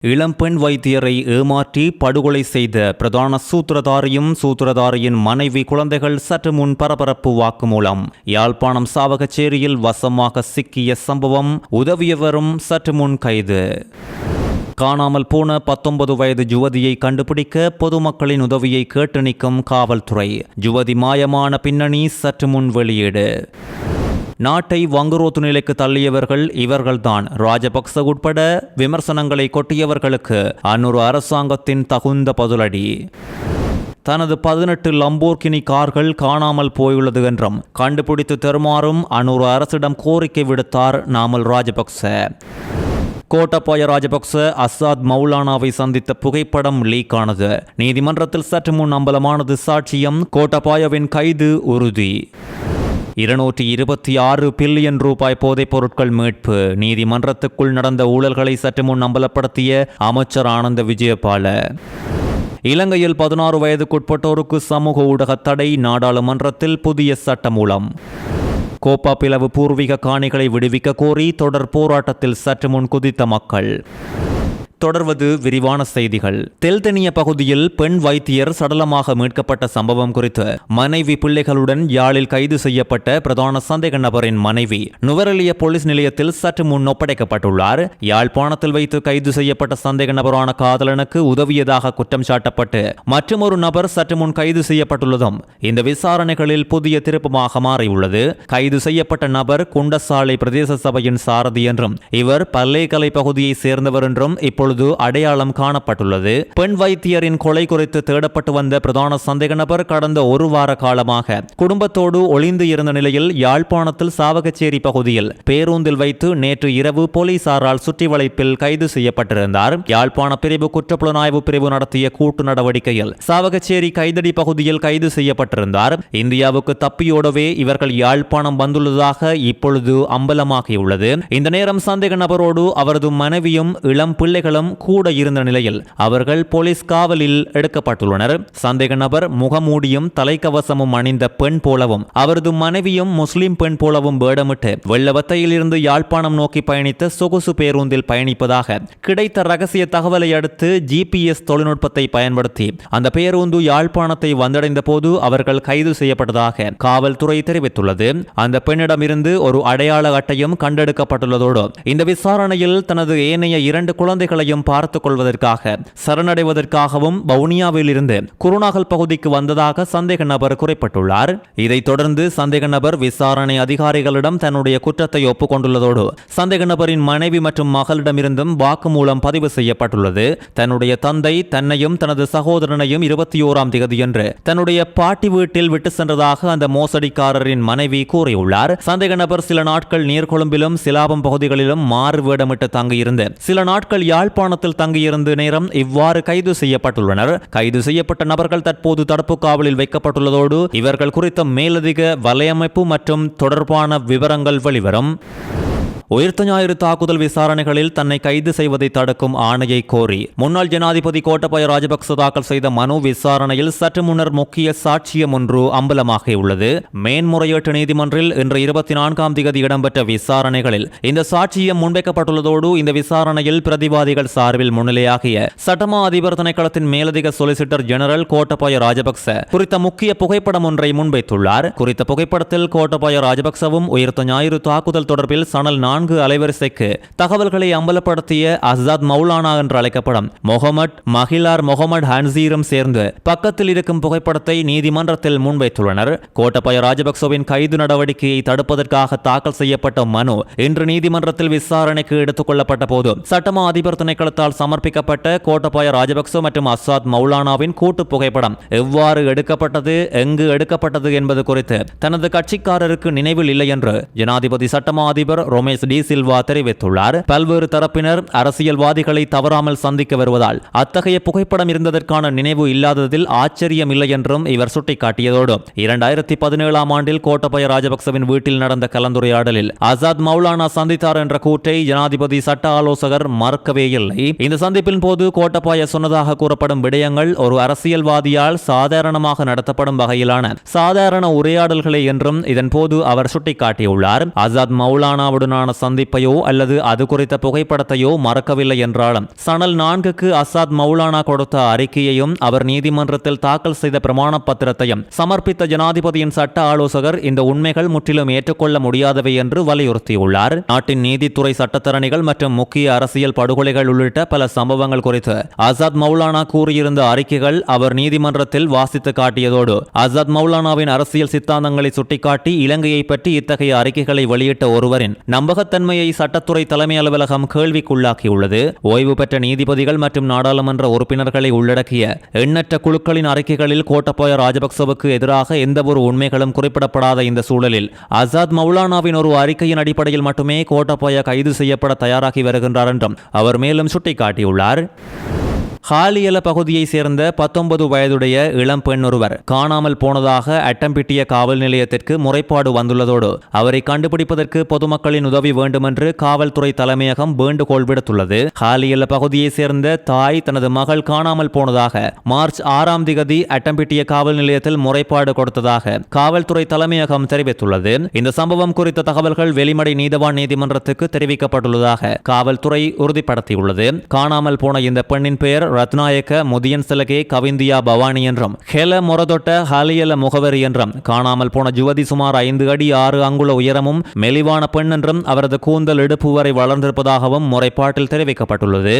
இளம்பெண் வைத்தியரை ஏமாற்றி படுகொலை செய்த பிரதான சூத்திரதாரியின் மனைவி குழந்தைகள் சற்று முன் பரபரப்பு வாக்குமூலம். யாழ்ப்பாணம் சாவகச்சேரியில் வசமாக சிக்கிய சம்பவம், உதவியவரும் சற்று முன் கைது. காணாமல் போன 19 வயது யுவதியை கண்டுபிடிக்க பொதுமக்களின் உதவியை கேட்டு நிற்கும் காவல்துறை. யுவதி மாயமான பின்னணி சற்று முன் வெளியீடு. நாட்டை வங்குரோத்து நிலைக்கு தள்ளியவர்கள் இவர்கள்தான். ராஜபக்ச உட்பட விமர்சனங்களை கொட்டியவர்களுக்கு அன்னொரு அரசாங்கத்தின் தகுந்த பதிலடி. தனது 18 லம்போர்கினி கார்கள் காணாமல் போயுள்ளது என்றும் கண்டுபிடித்து தருமாறும் அன்னொரு அரசிடம் கோரிக்கை விடுத்தார் நாமல் ராஜபக்ச. கோட்டபாய ராஜபக்ச அசாத் மௌலானாவை சந்தித்த புகைப்படம் லீக் ஆனது. நீதிமன்றத்தில் சற்று முன் அம்பலமானது சாட்சியம். கோட்டபாயவின் கைது உறுதி. 226 பில்லியன் ரூபாய் போதைப் பொருட்கள் மீட்பு. நீதிமன்றத்துக்குள் நடந்த ஊழல்களை சற்று முன் அம்பலப்படுத்திய அமைச்சர் ஆனந்த விஜயபால. இலங்கையில் 16 வயதுக்குட்பட்டோருக்கு சமூக ஊடக தடை. நாடாளுமன்றத்தில் புதிய சட்டமூலம். கோப்பா பிளவு பூர்வீக காணிகளை விடுவிக்க கோரி தொடர் போராட்டத்தில் சற்று முன் குதித்த மக்கள். தொடர்வது விரிவான செய்திகள். தெல்தெனிய பகுதியில் பெண் வைத்தியர் சடலமாக மீட்கப்பட்ட சம்பவம் குறித்து மனைவி பிள்ளைகளுடன் யாழில் கைது செய்யப்பட்ட பிரதான சந்தேக நபரின் மனைவி நுவரெலிய போலீஸ் நிலையத்தில் சற்று முன் ஒப்படைக்கப்பட்டுள்ளார். யாழ்ப்பாணத்தில் வைத்து கைது செய்யப்பட்ட சந்தேக நபரான காதலனுக்கு உதவியதாக குற்றம் சாட்டப்பட்டு மற்றொரு நபர் சற்று முன் கைது செய்யப்பட்டுள்ளதும் இந்த விசாரணைகளில் புதிய திருப்பமாக மாறியுள்ளது. கைது செய்யப்பட்ட நபர் குண்டசாலை பிரதேச சபையின் சாரதி என்றும் இவர் பல்லேகலை பகுதியை சேர்ந்தவர் என்றும் இப்பொழுது அடையாளம் காணப்பட்டுள்ளது. பெண் வைத்தியரின் கொலை குறித்து தேடப்பட்டு வந்த பிரதான சந்தேக நபர் கடந்த ஒரு வார காலமாக குடும்பத்தோடு ஒளிந்து இருந்த நிலையில் யாழ்ப்பாணத்தில் சாவகச்சேரி பகுதியில் பேருந்தில் வைத்து நேற்று இரவு போலீசாரால் சுற்றி வளைப்பில் கைது செய்யப்பட்டிருந்தார். யாழ்ப்பாண பிரிவு குற்றப்புலனாய்வு பிரிவு நடத்திய கூட்டு நடவடிக்கையில் சாவகச்சேரி கைதடி பகுதியில் கைது செய்யப்பட்டிருந்தார். இந்தியாவுக்கு தப்பியோடவே இவர்கள் யாழ்ப்பாணம் வந்துள்ளதாக இப்பொழுது அம்பலமாகியுள்ளது. இந்த நேரம் சந்தேக நபரோடு அவரது மனைவியும் இளம் பிள்ளைகளும் கூட இருந்த நிலையில் அவர்கள் போலீஸ் காவலில் எடுக்கப்பட்டுள்ளனர். சந்தேக நபர் முகமூடியும் தலைக்கவசமும் அணிந்த பெண் போலவும் அவரது மனைவியும் முஸ்லிம் பெண் போலவும் வேடமிட்டு வெள்ளவத்தையில் இருந்து யாழ்ப்பாணம் நோக்கி பயணித்த சொகுசு பேருந்தில் பயணிப்பதாக கிடைத்த ரகசிய தகவலை அடுத்து GPS தொழில்நுட்பத்தை பயன்படுத்தி அந்த பேருந்து யாழ்ப்பாணத்தை வந்தடைந்த போது அவர்கள் கைது செய்யப்பட்டதாக காவல்துறை தெரிவித்துள்ளது. அந்த பெண்ணிடமிருந்து ஒரு அடையாள அட்டையும் கண்டெடுக்கப்பட்டுள்ளதோடு இந்த விசாரணையில் தனது ஏனைய 2 குழந்தைகளை பார்த்துக் கொள்வதற்காக சரணடைவதற்காகவும் வவுனியாவில் இருந்து குருநாகல் பகுதிக்கு வந்ததாக சந்தேக நபர் குறிப்பிட்டுள்ளார். இதைத் தொடர்ந்து சந்தேக நபர் விசாரணை அதிகாரிகளிடம் தன்னுடைய குற்றத்தை ஒப்புக்கொண்டுள்ளதோடு சந்தேக நபரின் மனைவி மற்றும் மகளிடமிருந்தும் வாக்குமூலம் பதிவு செய்யப்பட்டுள்ளது. தன்னுடைய தந்தை தன்னையும் தனது சகோதரனையும் 21ஆம் தேதியன்று தன்னுடைய பாட்டி வீட்டில் விட்டு சென்றதாக அந்த மோசடிக்காரரின் மனைவி கூறியுள்ளார். சந்தேக நபர் சில நாட்கள் நீர்கொழும்பிலும் சிலாபம் பகுதிகளிலும் மாறு வேடமிட்டு தங்கியிருந்து சில நாட்கள் யாழ்ப்பாணத்தில் தங்கியிருந்த நேரம் இவ்வாறு கைது செய்யப்பட்டுள்ளனர். கைது செய்யப்பட்ட நபர்கள் தற்போது தடுப்பு காவலில் வைக்கப்பட்டுள்ளதோடு இவர்கள் குறித்த மேலதிக வலையமைப்பு மற்றும் தொடர்பான விவரங்கள் வெளிவரும். உயிர்த்த ஞாயிறு தாக்குதல் விசாரணைகளில் தன்னை கைது செய்வதை தடுக்கும் ஆணையை கோரி முன்னாள் ஜனாதிபதி கோட்டபாய ராஜபக்ச தாக்கல் செய்த மனு விசாரணையில் சற்று முன்னர் முக்கிய சாட்சியம் ஒன்று அம்பலமாகியுள்ளது. மேன்முறையீட்டு நீதிமன்றில் இன்று 24ஆம் தேதி இடம்பெற்ற விசாரணைகளில் இந்த சாட்சியம் முன்வைக்கப்பட்டுள்ளதோடு இந்த விசாரணையில் பிரதிவாதிகள் சார்பில் முன்னிலையாகிய சட்டமா அதிபர் திணைக்களத்தின் மேலதிக சொலிசிட்டர் ஜெனரல் கோட்டபாய ராஜபக்ச குறித்த முக்கிய புகைப்படம் ஒன்றை முன்வைத்துள்ளார். குறித்த புகைப்படத்தில் கோட்டபாய ராஜபக்சவும் உயிர்த்த ஞாயிறு தாக்குதல் தொடர்பில் சனல் 4 அலைவரிசைக்கு தகவல்களை அம்பலப்படுத்திய அசாத் மௌலானா என்று அழைக்கப்படும் மொஹமட் ஹன்சீரும் சேர்ந்து பக்கத்தில் இருக்கும் புகைப்படத்தை நீதிமன்றத்தில் முன்வைத்துள்ளனர். கோட்டபாய ராஜபக்சவின் கைது நடவடிக்கையை தடுப்பதற்காக தாக்கல் செய்யப்பட்ட மனு இன்று நீதிமன்றத்தில் விசாரணைக்கு எடுத்துக் கொள்ளப்பட்ட போது சட்டமா அதிபர் திணைக்களத்தால் சமர்ப்பிக்கப்பட்ட கோட்டபாய ராஜபக்ச மற்றும் அசாத் மௌலானாவின் கூட்டு புகைப்படம் எவ்வாறு எடுக்கப்பட்டது, எங்கு எடுக்கப்பட்டது என்பது குறித்து தனது கட்சிக்காரருக்கு நினைவில் இல்லை என்று ஜனாதிபதி சட்டமா அதிபர் ரமேஷ் டி சில்வா தெரிவித்துள்ளார். பல்வேறு தரப்பினர் அரசியல்வாதிகளை தவறாமல் சந்திக்க வருவதால் அத்தகைய புகைப்படம் இருந்ததற்கான நினைவு இல்லாததில் ஆச்சரியம் இல்லை என்றும் இவர் சுட்டிக்காட்டியதோடு 2017ஆம் ஆண்டில் கோட்டபாய ராஜபக்சவின் வீட்டில் நடந்த கலந்துரையாடலில் அசாத் மௌலானா சந்தித்தார் என்ற கூற்றை ஜனாதிபதி சட்ட ஆலோசகர் மறுக்கவே இல்லை. இந்த சந்திப்பின் போது கோட்டபாய சொன்னதாக கூறப்படும் விடயங்கள் ஒரு அரசியல்வாதியால் சாதாரணமாக நடத்தப்படும் வகையிலான சாதாரண உரையாடல்களை என்றும் இதன் போது அவர் சுட்டிக்காட்டியுள்ளார். அசாத் மௌலானாவுடனான சந்திப்பையோ அல்லது அது குறித்த புகைப்படத்தையோ மறக்கவில்லை என்றாலும் சனல் 4க்கு அசாத் மௌலானா கொடுத்த அறிக்கையையும் அவர் நீதிமன்றத்தில் தாக்கல் செய்த பிரமாண பத்திரத்தையும் சமர்ப்பித்த ஜனாதிபதியின் சட்ட ஆலோசகர் இந்த உண்மைகள் முற்றிலும் ஏற்றுக்கொள்ள முடியாதவை என்று வலியுறுத்தியுள்ளார். நாட்டின் நீதித்துறை சட்டத்தரணிகள் மற்றும் முக்கிய அரசியல் படுகொலைகள் உள்ளிட்ட பல சம்பவங்கள் குறித்து அசாத் மௌலானா கூறியிருந்த அறிக்கைகள் அவர் நீதிமன்றத்தில் வாசித்து காட்டியதோடு அசாத் மௌலானாவின் அரசியல் சித்தாந்தங்களை சுட்டிக்காட்டி இலங்கையை பற்றி இத்தகைய அறிக்கைகளை வெளியிட்ட ஒருவரின் நம்பகத்தன்மையை சட்டத்துறை தலைமை அலுவலகம் கேள்விக்குள்ளாக்கியுள்ளது. ஓய்வு பெற்ற நீதிபதிகள் மற்றும் நாடாளுமன்ற உறுப்பினர்களை உள்ளடக்கிய எண்ணற்ற குழுக்களின் அறிக்கைகளில் கோட்டபாய ராஜபக்சவுக்கு எதிராக எந்தவொரு உண்மைகளும் குறிப்பிடப்படாத இந்த சூழலில் அசாத் மௌலானாவின் ஒரு அறிக்கையின் அடிப்படையில் மட்டுமே கோட்டபாய கைது செய்யப்பட தயாராகி வருகின்றார் என்றும் அவர் மேலும் சுட்டிக்காட்டியுள்ளார். ஹாலியல பகுதியைச் சேர்ந்த 19 வயதுடைய இளம் பெண் ஒருவர் காணாமல் போனதாக அட்டம்பிட்டிய காவல் நிலையத்திற்கு முறைப்பாடு வந்துள்ளதோடு அவரை கண்டுபிடிப்பதற்கு பொதுமக்களின் உதவி வேண்டுமென்று காவல்துறை தலைமையகம் வேண்டுகோள் விடுத்துள்ளது. ஹாலியல பகுதியைச் சேர்ந்த தாய் தனது மகள் காணாமல் போனதாக மார்ச் 6ஆம் திகதி அட்டம்பிட்டிய காவல் நிலையத்தில் முறைப்பாடு கொடுத்ததாக காவல்துறை தலைமையகம் தெரிவித்துள்ளது. இந்த சம்பவம் குறித்த தகவல்கள் வெளிமடை நீதவான் நீதிமன்றத்துக்கு தெரிவிக்கப்பட்டுள்ளதாக காவல்துறை உறுதிப்படுத்தியுள்ளது. காணாமல் போன இந்த பெண்ணின் பெயர் ரத்நாயக்க முதியன் சிலகே கவிந்தியா பவானி என்றும் ஹெல மொரதொட்ட ஹாலியல முகவரி என்றும் காணாமல் போன ஜுவதி சுமார் 5 அடி 6 அங்குல உயரமும் மெலிவான பெண் என்றும் அவரது கூந்தல் இடுப்பு வரை வளர்ந்திருப்பதாகவும் முறைப்பாட்டில் தெரிவிக்கப்பட்டுள்ளது.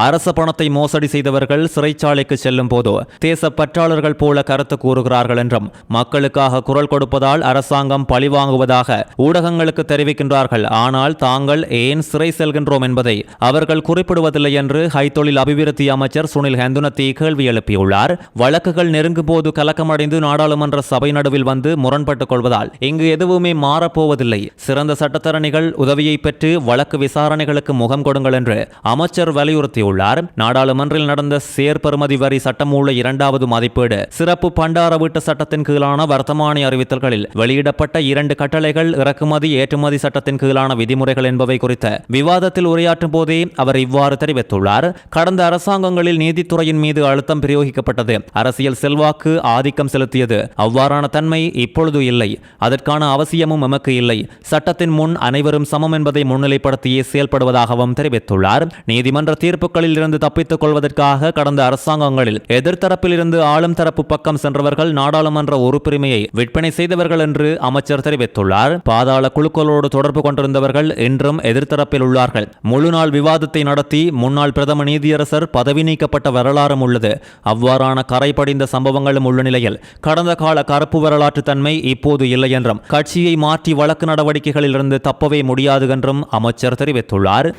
அரச பணத்தை மோசடி செய்தவர்கள் சிறைச்சாலைக்கு செல்லும் போதோ தேசப்பற்றாளர்கள் போல கருத்து கூறுகிறார்கள் என்றும் மக்களுக்காக குரல் கொடுப்பதால் அரசாங்கம் பழிவாங்குவதாக ஊடகங்களுக்கு தெரிவிக்கின்றார்கள். ஆனால் தாங்கள் ஏன் சிறை செல்கின்றோம் என்பதை அவர்கள் குறிப்பிடுவதில்லை என்று கைத்தொழில் அபிவிருத்தி அமைச்சர் சுனில் ஹந்துனத்தி கேள்வி எழுப்பியுள்ளார். வழக்குகள் நெருங்கும் போது கலக்கமடைந்து நாடாளுமன்ற சபை நடுவில் வந்து முரண்பட்டுக் கொள்வதால் இங்கு எதுவுமே மாறப்போவதில்லை. சிறந்த சட்டத்தரணிகள் உதவியை பெற்று வழக்கு விசாரணைகளுக்கு முகம் கொடுங்கள் என்று அமைச்சர் வலியுறுத்தி நாடாளுமன்றில் நடந்த சேர்பெறுமதி வரி சட்டமூல 2வது மதிப்பீடு சிறப்பு பண்டார வீட்டு சட்டத்தின் கீழான வர்த்தமானி அறிவித்தல்களில் வெளியிடப்பட்ட 2 கட்டளைகள் இறக்குமதி ஏற்றுமதி சட்டத்தின் கீழான விதிமுறைகள் என்பவை குறித்த விவாதத்தில் உரையாற்றும் போதே அவர் இவ்வாறு தெரிவித்துள்ளார். கடந்த அரசாங்கங்களில் நீதித்துறையின் மீது அழுத்தம் பிரயோகிக்கப்பட்டது, அரசியல் செல்வாக்கு ஆதிக்கம் செலுத்தியது. அவ்வாறான தன்மை இப்பொழுது இல்லை, அதற்கான அவசியமும் எமக்கு இல்லை. சட்டத்தின் முன் அனைவரும் சமம் என்பதை முன்னிலைப்படுத்தியே செயல்படுவதாகவும் தெரிவித்துள்ளார். நீதிமன்ற தீர்ப்பு இருந்து தப்பித்துக் கொள்வதற்காக கடந்த அரசாங்கங்களில் எதிர்த்தரப்பில் இருந்து ஆளும் தரப்பு பக்கம் சென்றவர்கள் நாடாளுமன்ற உறுப்புரிமையை விற்பனை செய்தவர்கள் என்று அமைச்சர் தெரிவித்துள்ளார். பாதாள குழுக்களோடு தொடர்பு கொண்டிருந்தவர்கள் இன்றும் எதிர்த்தரப்பில் உள்ளார்கள். முழு நாள் விவாதத்தை நடத்தி முன்னாள் பிரதம நீதியரசர் பதவி நீக்கப்பட்ட வரலாறும் உள்ளது. அவ்வாறான கரை படிந்த சம்பவங்களும் உள்ள நிலையில் கடந்த கால கருப்பு வரலாற்று தன்மை இப்போது இல்லை என்றும் கட்சியை மாற்றி வழக்கு நடவடிக்கைகளில் இருந்து தப்பவே முடியாது என்றும் அமைச்சர் தெரிவித்துள்ளார்.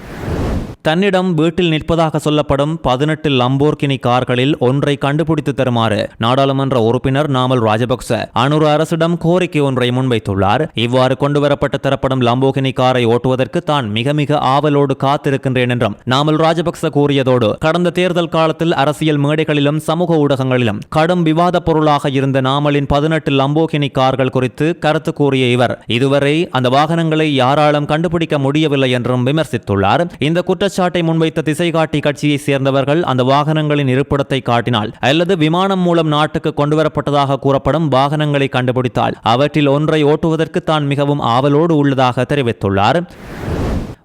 தன்னிடம் வீட்டில் நிற்பதாக சொல்லப்படும் 18 லம்போர்கினி கார்களில் ஒன்றை கண்டுபிடித்து தருமாறு நாடாளுமன்ற உறுப்பினர் நாமல் ராஜபக்ச அனுர அரசிடம் கோரிக்கை ஒன்றை முன்வைத்துள்ளார். இவ்வாறு கொண்டுவரப்பட்ட தரப்படும் லம்போர்கினி காரை ஓட்டுவதற்கு தான் மிக மிக ஆவலோடு காத்திருக்கின்றேன் என்றும் நாமல் ராஜபக்ச கூறியதோடு கடந்த தேர்தல் காலத்தில் அரசியல் மேடைகளிலும் சமூக ஊடகங்களிலும் கடும் விவாத பொருளாக இருந்த நாமலின் 18 லம்போர்கினி கார்கள் குறித்து கருத்து கூறிய இவர் இதுவரை அந்த வாகனங்களை யாராலும் கண்டுபிடிக்க முடியவில்லை என்றும் விமர்சித்துள்ளார். இந்த குற்றச்சாட்டை முன்வைத்த திசை காட்டி கட்சியை சேர்ந்தவர்கள் அந்த வாகனங்களின் இருப்பிடத்தை காட்டினால் அல்லது விமானம் மூலம் நாட்டுக்கு கொண்டுவரப்பட்டதாக கூறப்படும் வாகனங்களை கண்டுபிடித்தால் அவற்றில் ஒன்றை ஓட்டுவதற்கு தான் மிகவும் ஆவலோடு உள்ளதாக தெரிவித்துள்ளார்.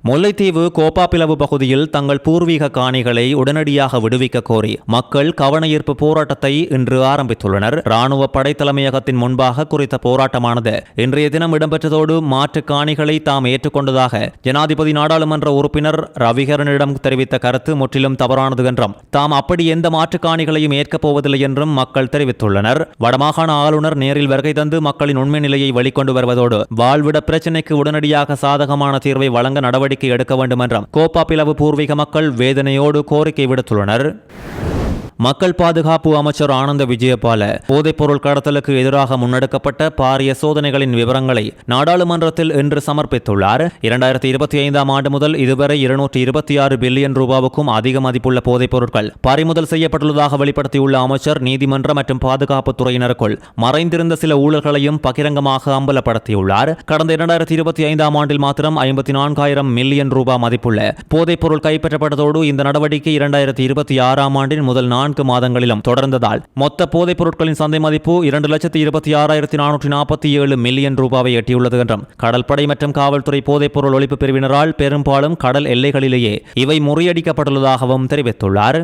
முல்லைத்தீவு கோப்பாப்பிளவு பகுதியில் தங்கள் பூர்வீக காணிகளை உடனடியாக விடுவிக்க கோரி மக்கள் கவனஈர்ப்பு போராட்டத்தை இன்று ஆரம்பித்துள்ளனர். ராணுவ படை தலைமையகத்தின் முன்பாக குறித்த போராட்டமானது இன்றைய தினம் இடம்பெற்றதோடு மாற்று காணிகளை தாம் ஏற்றுக்கொண்டதாக ஜனாதிபதி நாடாளுமன்ற உறுப்பினர் ரவிகரனிடம் தெரிவித்த கருத்து முற்றிலும் தவறானது என்றும் தாம் அப்படி எந்த மாற்று காணிகளையும் ஏற்கப் போவதில்லை என்றும் மக்கள் தெரிவித்துள்ளனர். வடமாகாண ஆளுநர் நேரில் வருகை தந்து மக்களின் உண்மை நிலையை வெளிக்கொண்டு வருவதோடு வாழ்விட பிரச்சினைக்கு உடனடியாக சாதகமான தீர்வை வழங்க நடவடிக்கை எடுக்க வேண்டும் என்றும் கோப்பாப்பிளவு பூர்வீக மக்கள் வேதனையோடு கோரிக்கை விடுத்துள்ளனர். மக்கள் பாதுகாப்பு அமைச்சர் ஆனந்த விஜயபால போதைப்பொருள் கடத்தலுக்கு எதிராக முன்னெடுக்கப்பட்ட பாரிய சோதனைகளின் விவரங்களை நாடாளுமன்றத்தில் இன்று சமர்ப்பித்துள்ளார். 2025ஆம் ஆண்டு முதல் இதுவரை 226 பில்லியன் ரூபாவுக்கும் அதிக மதிப்புள்ள போதைப் பொருட்கள் பறிமுதல் செய்யப்பட்டுள்ளதாக வெளிப்படுத்தியுள்ள அமைச்சர் நீதிமன்ற மற்றும் பாதுகாப்பு துறையினருக்குள் மறைந்திருந்த சில ஊழல்களையும் பகிரங்கமாக அம்பலப்படுத்தியுள்ளார். கடந்த 2025ஆம் ஆண்டில் மாத்திரம் 54,000 மில்லியன் ரூபாய் மதிப்புள்ள போதைப் பொருள் கைப்பற்றப்பட்டதோடு இந்த நடவடிக்கை 2026ஆம் ஆண்டின் முதல் 4 4 மாதங்களிலும் தொடர்ந்ததால் மொத்த போதைப் பொருட்களின் சந்தை மதிப்பு 2,26,447 மில்லியன் ரூபாவை எட்டியுள்ளது என்றும் கடற்படை மற்றும் காவல்துறை போதைப் பொருள் ஒழிப்பு பிரிவினரால் பெரும்பாலும் கடல் எல்லைகளிலேயே இவை முறியடிக்கப்பட்டுள்ளதாகவும் தெரிவித்துள்ளார்.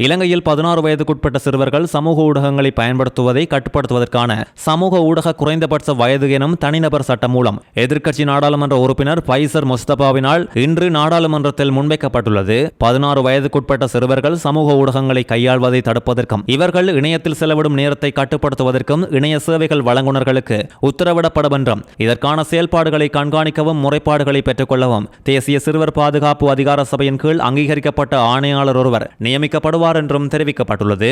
இலங்கையில் 16 வயதுக்குட்பட்ட சிறுவர்கள் சமூக ஊடகங்களை பயன்படுத்துவதை கட்டுப்படுத்துவதற்கான சமூக ஊடக குறைந்தபட்ச வயது எனும் தனிநபர் சட்டம் மூலம் எதிர்க்கட்சி நாடாளுமன்ற உறுப்பினர் பைசர் முஸ்தபாவினால் இன்று நாடாளுமன்றத்தில் முன்வைக்கப்பட்டுள்ளது. 16 வயதுக்குட்பட்ட சிறுவர்கள் சமூக ஊடகங்களை கையாள்வதை தடுப்பதற்கும் இவர்கள் இணையத்தில் செலவிடும் நேரத்தை கட்டுப்படுத்துவதற்கும் இணைய சேவைகள் வழங்குநர்களுக்கு உத்தரவிடப்படும் என்றும் இதற்கான செயல்பாடுகளை கண்காணிக்கவும் முறைப்பாடுகளை பெற்றுக்கொள்ளவும் தேசிய சிறுவர் பாதுகாப்பு அதிகார சபையின் கீழ் அங்கீகரிக்கப்பட்ட ஆணையாளர் ஒருவர் நியமிக்கப்படுவார் என்றும் தெரிவிக்கப்பட்டுள்ளது.